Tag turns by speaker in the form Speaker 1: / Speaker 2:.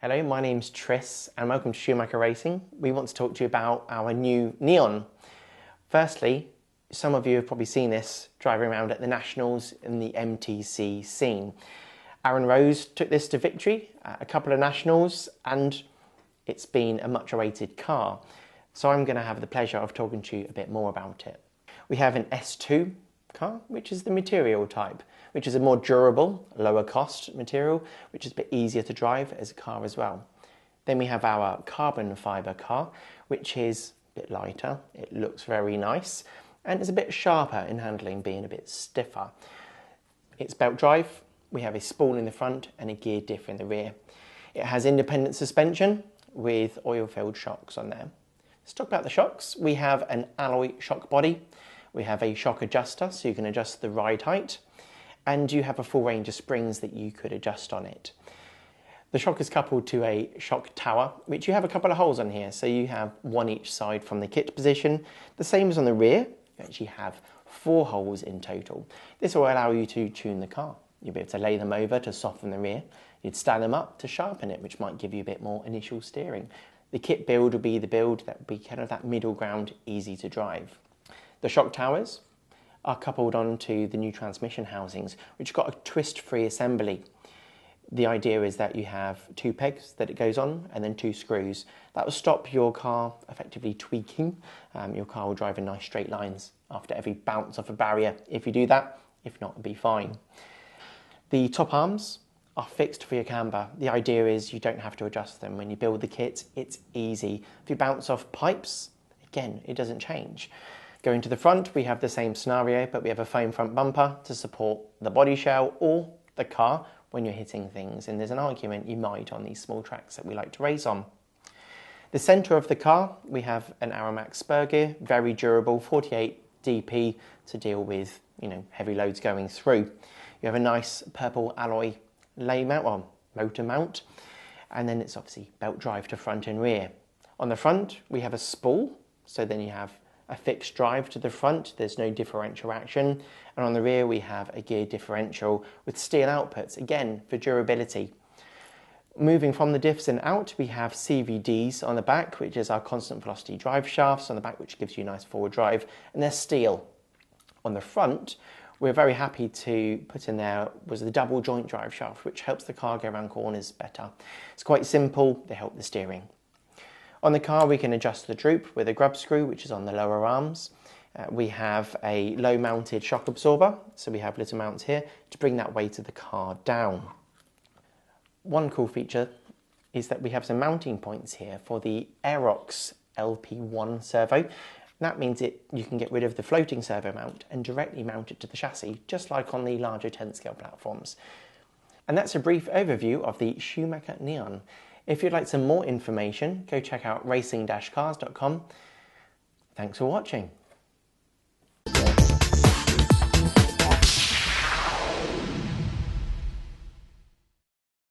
Speaker 1: Hello, my name's Tris and welcome to Schumacher Racing. We want to talk to you about our new Neon. Firstly, some of you have probably seen this driving around at the Nationals in the MTC scene. Aaron Rose took this to victory at a couple of Nationals and it's been a much awaited car. So I'm going to have the pleasure of talking to you a bit more about it. We have an S2 car, which is the material type, which is a more durable, lower cost material, which is a bit easier to drive as a car as well. Then we have our carbon fibre car, which is a bit lighter, it looks very nice, and is a bit sharper in handling, being a bit stiffer. It's belt drive, we have a spool in the front and a gear diff in the rear. It has independent suspension with oil-filled shocks on there. Let's talk about the shocks. We have an alloy shock body, we have a shock adjuster so you can adjust the ride height, and you have a full range of springs that you could adjust on it. The shock is coupled to a shock tower, which you have a couple of holes on here, so you have one each side from the kit position. The same as on the rear, you actually have 4 holes in total. This will allow you to tune the car. You'll be able to lay them over to soften the rear. You'd stand them up to sharpen it, which might give you a bit more initial steering. The kit build will be the build that will be kind of that middle ground, easy to drive. The shock towers are coupled onto the new transmission housings, which have got a twist-free assembly. The idea is that you have 2 pegs that it goes on and then 2 screws. That will stop your car effectively tweaking. Your car will drive in nice straight lines after every bounce off a barrier. If you do that, if not, it'll be fine. The top arms are fixed for your camber. The idea is you don't have to adjust them. When you build the kit, it's easy. If you bounce off pipes, again, it doesn't change. Going to the front, we have the same scenario, but we have a foam front bumper to support the body shell or the car when you're hitting things, and there's an argument you might on these small tracks that we like to race on. The centre of the car, we have an Aramax spur gear, very durable, 48 DP to deal with heavy loads going through. You have a nice purple alloy lay mount, or motor mount, and then it's obviously belt drive to front and rear. On the front, we have a spool, so then you have a fixed drive to the front, there's no differential action, and on the rear we have a gear differential with steel outputs, again for durability. Moving from the diffs and out, we have CVDs on the back, which is our constant velocity drive shafts on the back, which gives you a nice forward drive, and they're steel. On the front, we're very happy to put in there was the double joint drive shaft, which helps the car go around corners better. It's quite simple, they help the steering. On the car, we can adjust the droop with a grub screw, which is on the lower arms. We have a low mounted shock absorber, so we have little mounts here to bring that weight of the car down. One cool feature is that we have some mounting points here for the Aerox LP1 servo. That means you can get rid of the floating servo mount and directly mount it to the chassis, just like on the larger 10-scale platforms. And that's a brief overview of the Schumacher Neon. If you'd like some more information, go check out racing-cars.com. Thanks for watching.